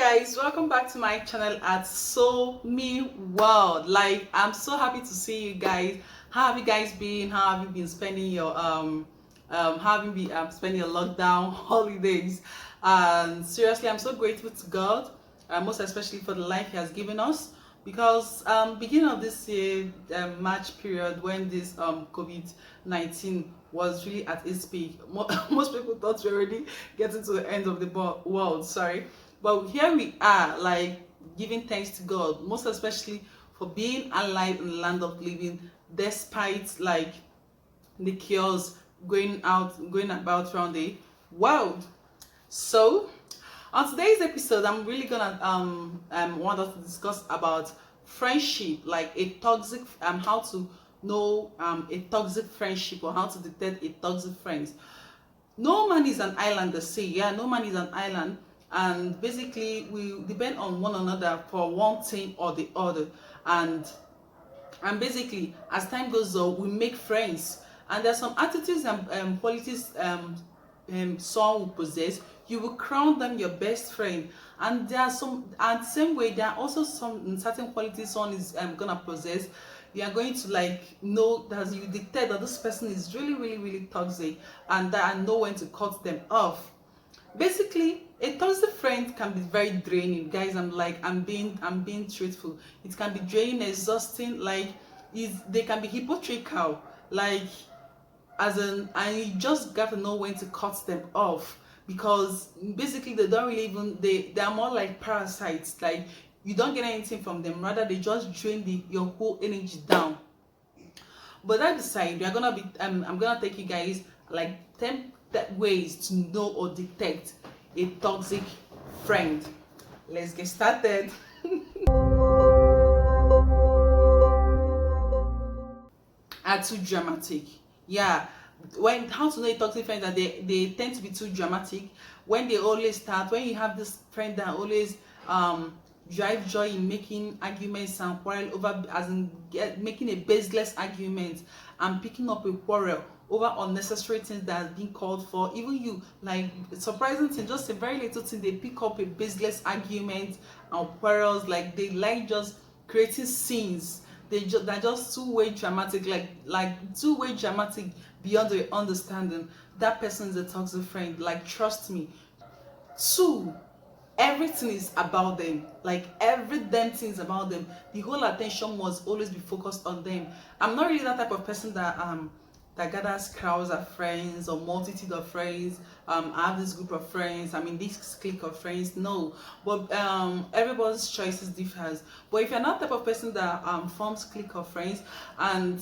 Guys, welcome back to my channel at So Me World. Like, I'm so happy to see you guys. How have you guys been? How have you been spending your how have you been spending your lockdown holidays? And seriously, I'm so grateful to God, most especially for the life He has given us. Because beginning of this year, March period, when this COVID-19 was really at its peak, most people thought we were already getting to the end of the world. Sorry, but here we are, like, giving thanks to God, most especially for being alive in the land of living, despite like the chaos going about around the world. So on today's episode, I'm really gonna want us to discuss about friendship, like a toxic how to know a toxic friendship, or how to detect a toxic friend. No man is an island, they say. Yeah, no man is an island, and basically we depend on one another for one thing or the other. And basically, as time goes on, we make friends, and there's some attitudes and qualities someone will possess. You will crown them your best friend, and there are some, and same way there are also some certain qualities someone is gonna possess. You are going to like know that you detect that this person is really toxic, and that I know when to cut them off. Basically, a toxic friend can be very draining, guys. I'm being truthful. It can be draining, exhausting. Like, they can be hypocritical, like, as in, and you just got to know when to cut them off, because basically they don't really even, they are more like parasites. Like, you don't get anything from them, rather they just drain your whole energy down. But that aside, we are gonna be I'm gonna take you guys like 10 ways to know or detect a toxic friend. Let's get started. Are too dramatic. Yeah, when how to know a toxic friend, that they tend to be too dramatic. When they always start, when you have this friend that always drive joy in making arguments and quarrel over, as in making a baseless argument and picking up a quarrel over unnecessary things that has been called for. Even you, like, surprising thing, just a very little thing, they pick up a baseless argument and quarrels. Like, they like just creating scenes. They're just two-way dramatic, like two-way dramatic beyond the understanding. That person is a toxic friend. Like, trust me. Two, everything is about them. Like, every damn thing is about them. The whole attention must always be focused on them. I'm not really that type of person that gathers crowds of friends or multitude of friends. I have this group of friends, I mean this clique of friends. No, but everybody's choices differs. But if you're not the type of person that forms clique of friends, and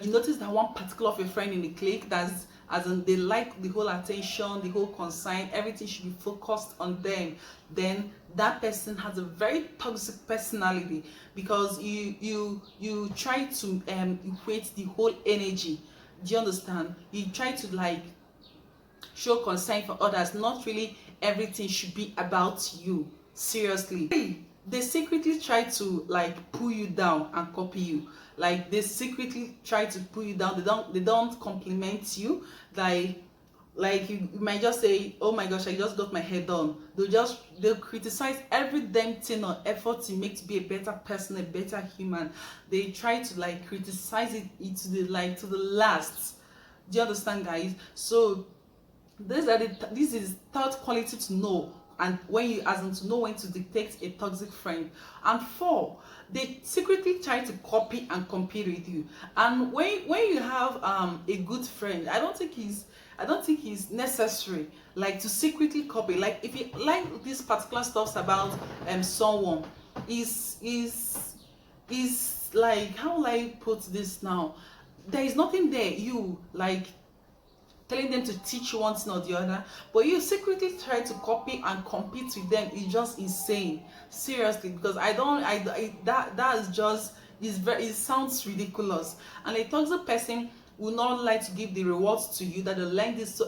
you notice that one particular of your friend in the clique, that's, as in, they like the whole attention, the whole concern, everything should be focused on them, then that person has a very toxic personality, because you try to equate the whole energy. Do you understand? You try to like show concern for others. Not really everything should be about you. Seriously, they secretly try to like pull you down and copy you. Like, they secretly try to pull you down. They don't compliment you. Like you might just say, oh my gosh, I just got my hair done. They'll criticize every damn thing or effort you make to be a better person, a better human. They try to like criticize it to the last. Do you understand, guys? So this is third quality to know, and when you, as in, to know when to detect a toxic friend. And four, they secretly try to copy and compete with you. And when you have a good friend, I don't think it's necessary like to secretly copy. Like, if you like these particular stuffs about someone, is like, how will I put this now? There is nothing there, you like telling them to teach you one thing or the other, but you secretly try to copy and compete with them. It's just insane. Seriously, because that is just, it sounds ridiculous. And a toxic person will not like to give the rewards to you, that they learn this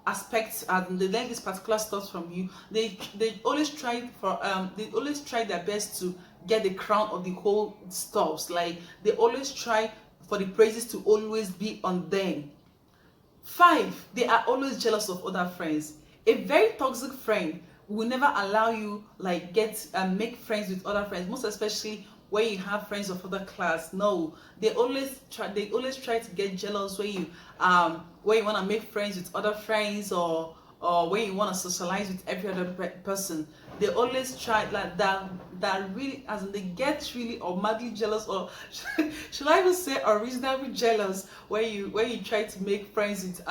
aspects, and they learn this particular stuff from you. They always try their best to get the crown of the whole stuffs. Like, they always try for the praises to always be on them. 5, they are always jealous of other friends. A very toxic friend will never allow you like get make friends with other friends, most especially when you have friends of other class. No, they always try to get jealous when you want to make friends with other friends, or when you want to socialize with every other person. They always try like that really, as in they get really or madly jealous, or should I even say originally jealous, when you try to make friends with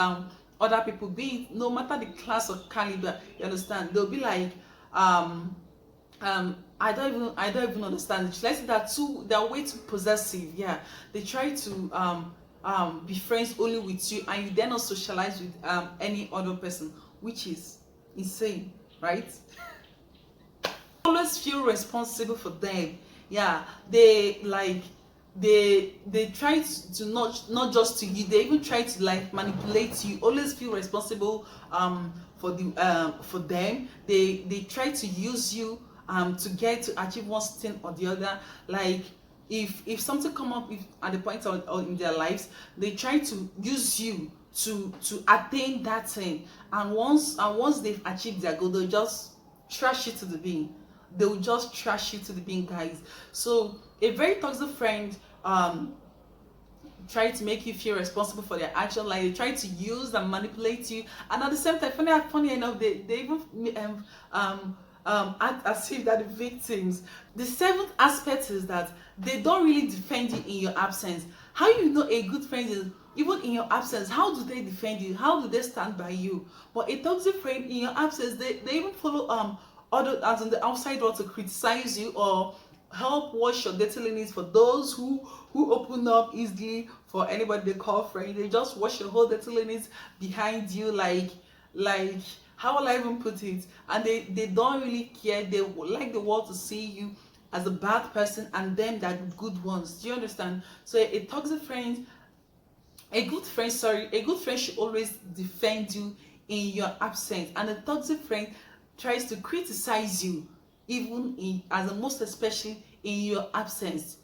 other people, be it no matter the class or caliber. You understand? They'll be like, I don't even understand. Let's say they're way too possessive. Yeah, they try to be friends only with you, and you then not socialize with any other person, which is insane, right? Always feel responsible for them. Yeah, they like they try to not just to you, they even try to like manipulate you. Always feel responsible for them. They try to use you to get to achieve one thing or the other. Like if something come up, if at the point or in their lives, they try to use you to attain that thing. And once they've achieved their goal, they'll just trash you to the bin. They will just trash you to the bin, guys. So a very toxic friend try to make you feel responsible for their action. Like they try to use and manipulate you, and at the same time, funny enough, they even act as if they're the victims. The seventh aspect is that they don't really defend you in your absence. How you know a good friend is, even in your absence, how do they defend you? How do they stand by you? But a toxic friend in your absence, they even follow other as in the outside world to criticize you, or help wash your dirty linens. For those who open up easily for anybody they call friend, they just wash your whole dirty linens behind you, like how will I even put it? And they don't really care. They would like the world to see you as a bad person, and them that the good ones. Do you understand? So a toxic friend, a good friend, sorry, a good friend should always defend you in your absence, and a toxic friend tries to criticize you even in, as a most especially in your absence.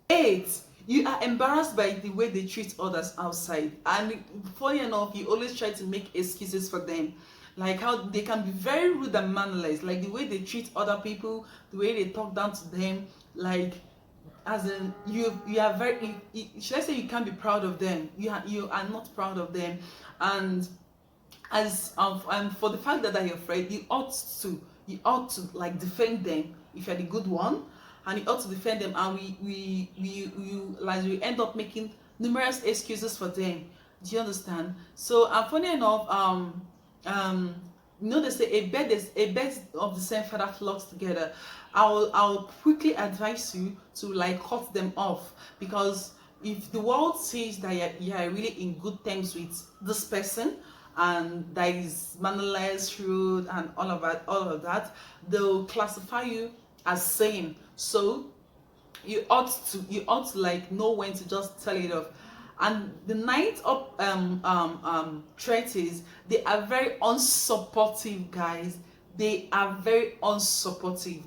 8, you are embarrassed by the way they treat others outside, and funny enough, you always try to make excuses for them, like how they can be very rude and mannerless, like the way they treat other people, the way they talk down to them, like as in you are very should I say, you can't be proud of them. You are not proud of them. And as and for the fact that they're your friend, you ought to like defend them if you're the good one, and you ought to defend them. And we end up making numerous excuses for them. Do you understand? So funny enough, they say a bed of the same feather flocks together. I'll quickly advise you to like cut them off, because if the world sees that you're really in good terms with this person, and that is mannerless, rude, and all of that, they'll classify you as sane. So you ought to like know when to just tell it off. And the ninth up trait is they are very unsupportive, guys. They are very unsupportive.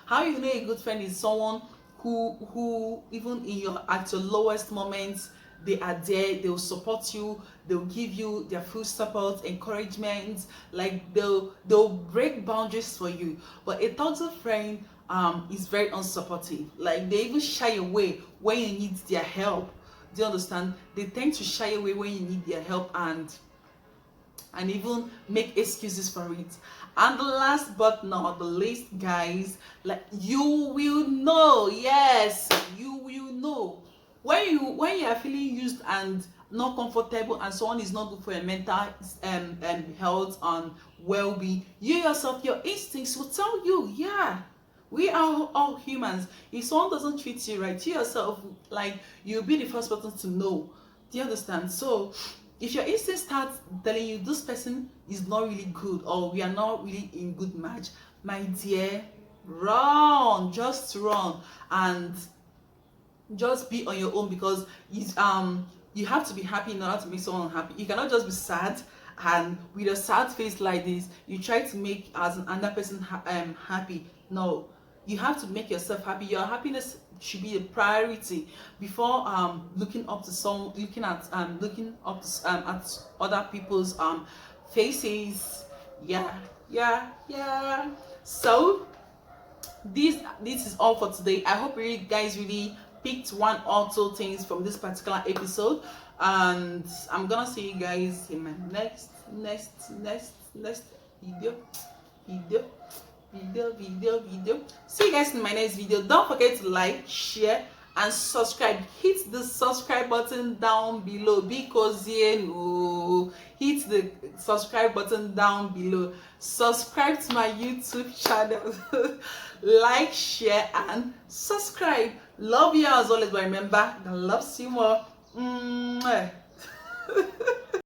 How you know a good friend is someone who even in at your lowest moments, they are there. They will support you. They'll give you their full support, encouragement. Like they'll break boundaries for you. But a toxic friend is very unsupportive. Like they even shy away when you need their help. Do you understand? They tend to shy away when you need their help, and even make excuses for it. And the last but not the least, guys, like you will know, yes, you will know when you are feeling used and not comfortable, and someone is not good for your mental health and well-being. You yourself, your instincts will tell you. Yeah, we are all humans. If someone doesn't treat you right, you yourself, like, you'll be the first person to know. Do you understand? So if your instinct starts telling you this person is not really good, or we are not really in good match, my dear, run, just run, and just be on your own, because you have to be happy in order to make someone happy. You cannot just be sad, and with a sad face like this you try to make as another person happy. No, you have to make yourself happy. Your happiness should be a priority before looking up to at other people's faces. Yeah, yeah, yeah. So this is all for today. I hope you guys really picked one or two things from this particular episode, and I'm gonna see you guys in my next video video video. See you guys in my next video. Don't forget to like, share, and subscribe. Hit the subscribe button down below, because hit the subscribe button down below. Subscribe to my YouTube channel. Like, share, and subscribe. Love you as always, but remember, God loves you more. Mwah.